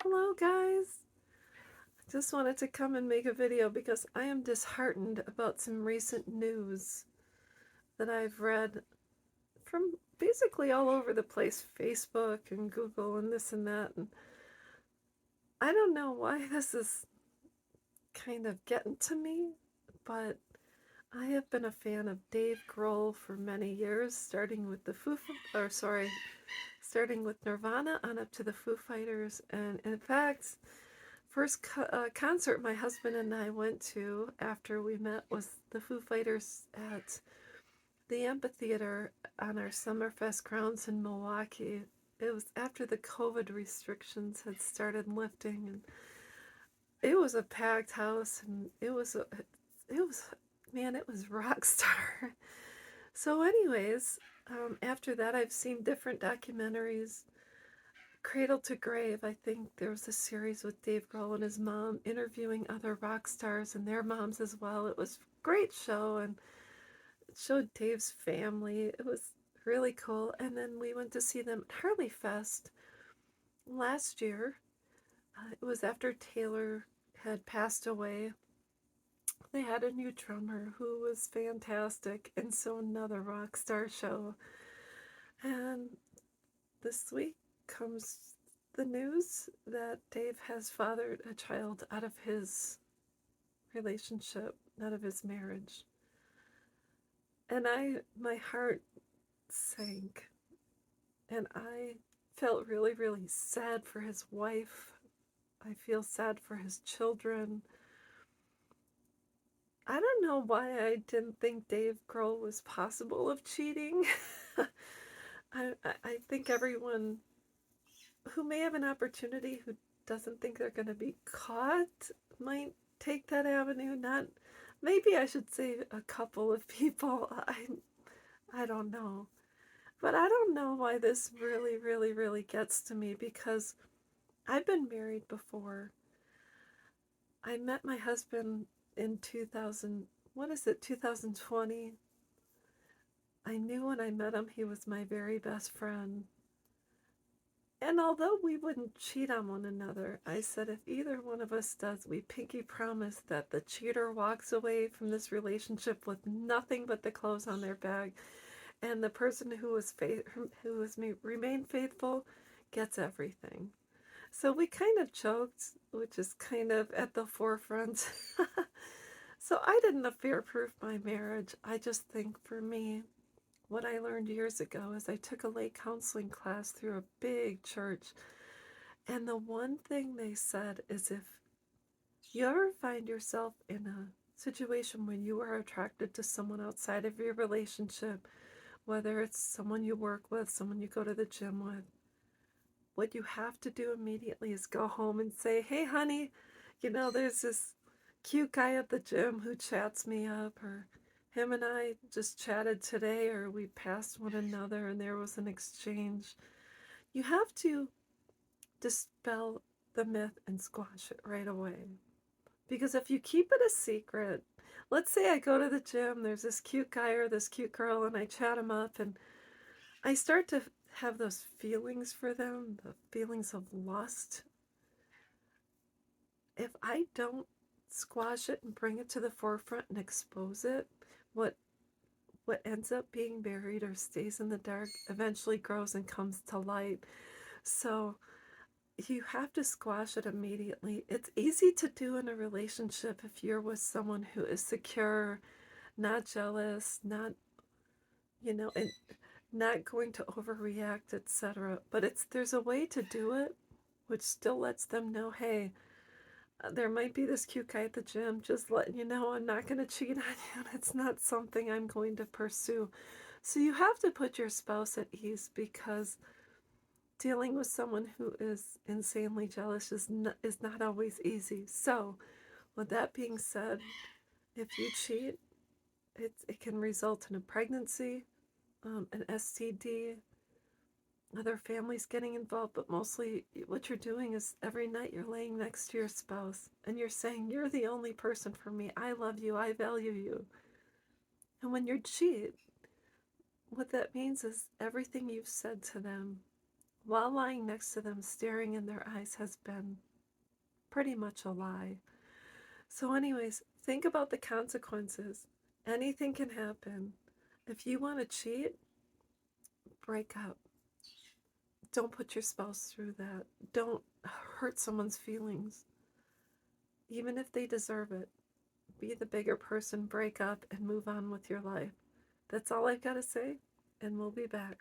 Hello guys! I just wanted to come and make a video because I am disheartened about some recent news that I've read from basically all over the place, Facebook and Google and this and that, and I don't know why this is kind of getting to me, but I have been a fan of Dave Grohl for many years, starting with Nirvana on up to the Foo Fighters, and in fact, first concert my husband and I went to after we met was the Foo Fighters at the amphitheater on our Summerfest grounds in Milwaukee. It was after the COVID restrictions had started lifting, and it was a packed house, and it was man, it was rock star. So, anyways, after that, I've seen different documentaries. Cradle to Grave, I think there was a series with Dave Grohl and his mom interviewing other rock stars and their moms as well. It was a great show, and it showed Dave's family. It was really cool. And then we went to see them at Harley Fest last year. It was after Taylor had passed away. They had a new drummer who was fantastic, and so another rock star show. And this week comes the news that Dave has fathered a child out of his relationship, out of his marriage. And my heart sank, and I felt really, really sad for his wife. I feel sad for his children. I don't know why I didn't think Dave Grohl was possible of cheating. I think everyone who may have an opportunity who doesn't think they're going to be caught might take that avenue. Not, maybe I should say a couple of people. I don't know. But I don't know why this really, really, really gets to me because I've been married before. I met my husband in 2000, what is it, 2020? I knew when I met him he was my very best friend. And although we wouldn't cheat on one another, I said if either one of us does, we pinky promise that the cheater walks away from this relationship with nothing but the clothes on their back, and the person who has remained faithful gets everything. So we kind of joked, which is kind of at the forefront. So I didn't affair-proof my marriage. I just think for me, what I learned years ago is I took a lay counseling class through a big church, and the one thing they said is if you ever find yourself in a situation when you are attracted to someone outside of your relationship, whether it's someone you work with, someone you go to the gym with, what you have to do immediately is go home and say, hey, honey, there's this cute guy at the gym who chats me up, or him and I just chatted today, or we passed one another and there was an exchange. You have to dispel the myth and squash it right away. Because if you keep it a secret, let's say I go to the gym, there's this cute guy or this cute girl, and I chat him up, and I start to have those feelings for them, the feelings of lust. If I don't squash it and bring it to the forefront and expose it, what what ends up being buried or stays in the dark eventually grows and comes to light. So you have to squash it immediately. It's easy to do in a relationship if you're with someone who is secure, not jealous, and not going to overreact, etc. But there's a way to do it which still lets them know, hey, there might be this cute guy at the gym, just letting you know I'm not going to cheat on you, and it's not something I'm going to pursue. So you have to put your spouse at ease, because dealing with someone who is insanely jealous is not always easy. So, with that being said, if you cheat, it can result in a pregnancy, an STD, other families getting involved, but mostly what you're doing is every night you're laying next to your spouse and you're saying, you're the only person for me. I love you. I value you. And when you cheat, what that means is everything you've said to them while lying next to them, staring in their eyes, has been pretty much a lie. So, anyways, think about the consequences. Anything can happen. If you want to cheat, break up. Don't put your spouse through that. Don't hurt someone's feelings, even if they deserve it. Be the bigger person, break up, and move on with your life. That's all I've got to say, and we'll be back.